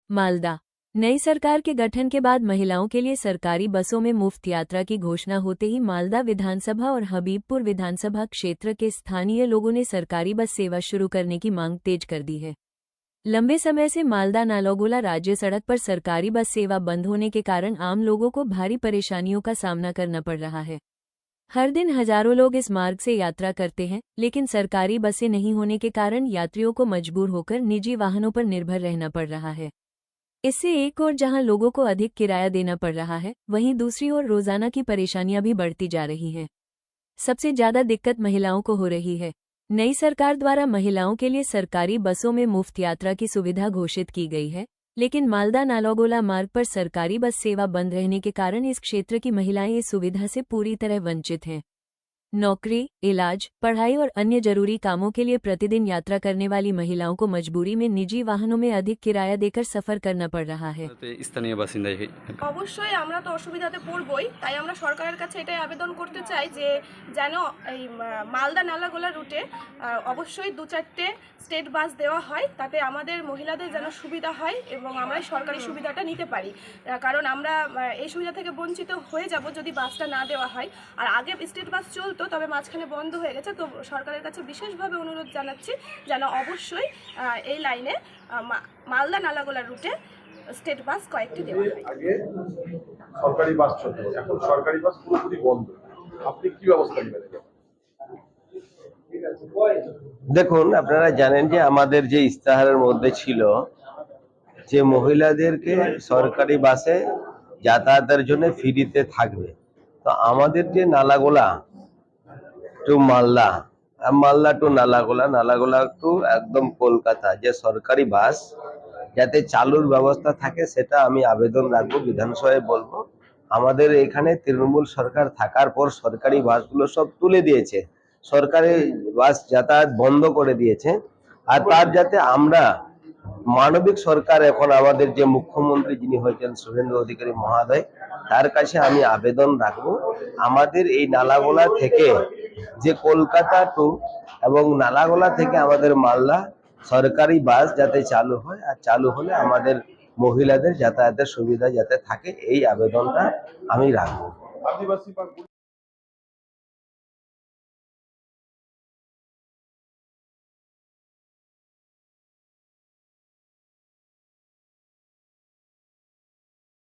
मालदा। नई सरकार के गठन के बाद महिलाओं के लिए सरकारी बसों में मुफ्त यात्रा की घोषणा होते ही मालदा विधानसभा और हबीबपुर विधानसभा क्षेत्र के स्थानीय लोगों ने सरकारी बस सेवा शुरू करने की मांग तेज कर दी है। लंबे समय से मालदा नालोगोला राज्य सड़क पर सरकारी बस सेवा बंद होने के कारण आम लोगों को भारी परेशानियों का सामना करना पड़ रहा है। हर दिन हजारों लोग इस मार्ग से यात्रा करते हैं, लेकिन सरकारी बसें नहीं होने के कारण यात्रियों को मजबूर होकर निजी वाहनों पर निर्भर रहना पड़ रहा है। इससे एक ओर जहां लोगों को अधिक किराया देना पड़ रहा है, वहीं दूसरी ओर रोजाना की परेशानियां भी बढ़ती जा रही हैं। सबसे ज्यादा दिक्कत महिलाओं को हो रही है। नई सरकार द्वारा महिलाओं के लिए सरकारी बसों में मुफ्त यात्रा की सुविधा घोषित की गई है, लेकिन मालदा नालोगोला मार्ग पर सरकारी बस सेवा बंद रहने के कारण इस क्षेत्र की महिलाएं इस सुविधा से पूरी तरह वंचित हैं। नौकरी, इलाज, पढ़ाई और अन्य जरूरी कामों के लिए प्रतिदिन यात्रा करने वाली महिलाओं को मजबूरी में निजी वाहनों में अधिक किराया देकर सफर करना पड़ रहा है। স্থানীয় বাসিন্দা অবশ্যই আমরা তো অসুবিধাতে পড়বই, তাই আমরা সরকারের কাছে এটাই আবেদন করতে চাই যে যেন এই মালদা নালাগোলা রুটে অবশ্যই 2-4টে স্টেট বাস দেওয়া হয়, তাতে আমাদের মহিলাদের যেন সুবিধা হয় এবং আমরা সরকারি সুবিধাটা নিতে পারি। কারণ আমরা এই সুবিধা থেকে বঞ্চিত হয়ে যাব যদি বাসটা না দেওয়া হয়। আর আগে স্টেট বাস চলতো, তবে মাঝখানে বন্ধ হয়ে গেছে। তো সরকারের কাছে বিশেষভাবে অনুরোধ জানাচ্ছি যেন অবশ্যই এই লাইনে মালদা নালাগোলা রুটে স্টেট বাস কয়েকটি দেওয়া হয়। আগে সরকারি বাস চলতো, এখন সরকারি বাস পুরোপুরি বন্ধ। আপনি কি ব্যবস্থা নেবেন? দেখুন, আপনারা জানেন যে আমাদের যে ইস্তাহারের মধ্যে ছিল যে মহিলাদেরকে সরকারি বাসে যাতায়াতের জন্য ফ্রিতে থাকবে। তো আমাদের যে নালাগোলা টু মালদা, মালদা টু নালাগোলা, নালাগোলা টু একদম কলকাতা যে সরকারি বাস যাতে চালুর ব্যবস্থা থাকে, সেটা আমি আবেদন রাখবো, বিধানসভায় বলবো। আমাদের এখানে তৃণমূল সরকার থাকার পর সরকারি বাসগুলো সব তুলে দিয়েছে, সরকারি বাস যাতায়াত বন্ধ করে দিয়েছে। আর তার যাতে আমরা মানবিক সরকার, এখন আমাদের যে মুখ্যমন্ত্রী যিনি হয়েছেন শুভেন্দু অধিকারী মহোদয়, তার কাছে আমি আবেদন রাখবো আমাদের এই নালাগোলা থেকে যে কলকাতা টু এবং নালাগোলা থেকে আমাদের মালদা সরকারি বাস যাতে চালু হয়, আর চালু হলে আমাদের মহিলাদের যাতায়াতের সুবিধা যাতে থাকে, এই আবেদনটা আমি রাখবো। আদিবাসী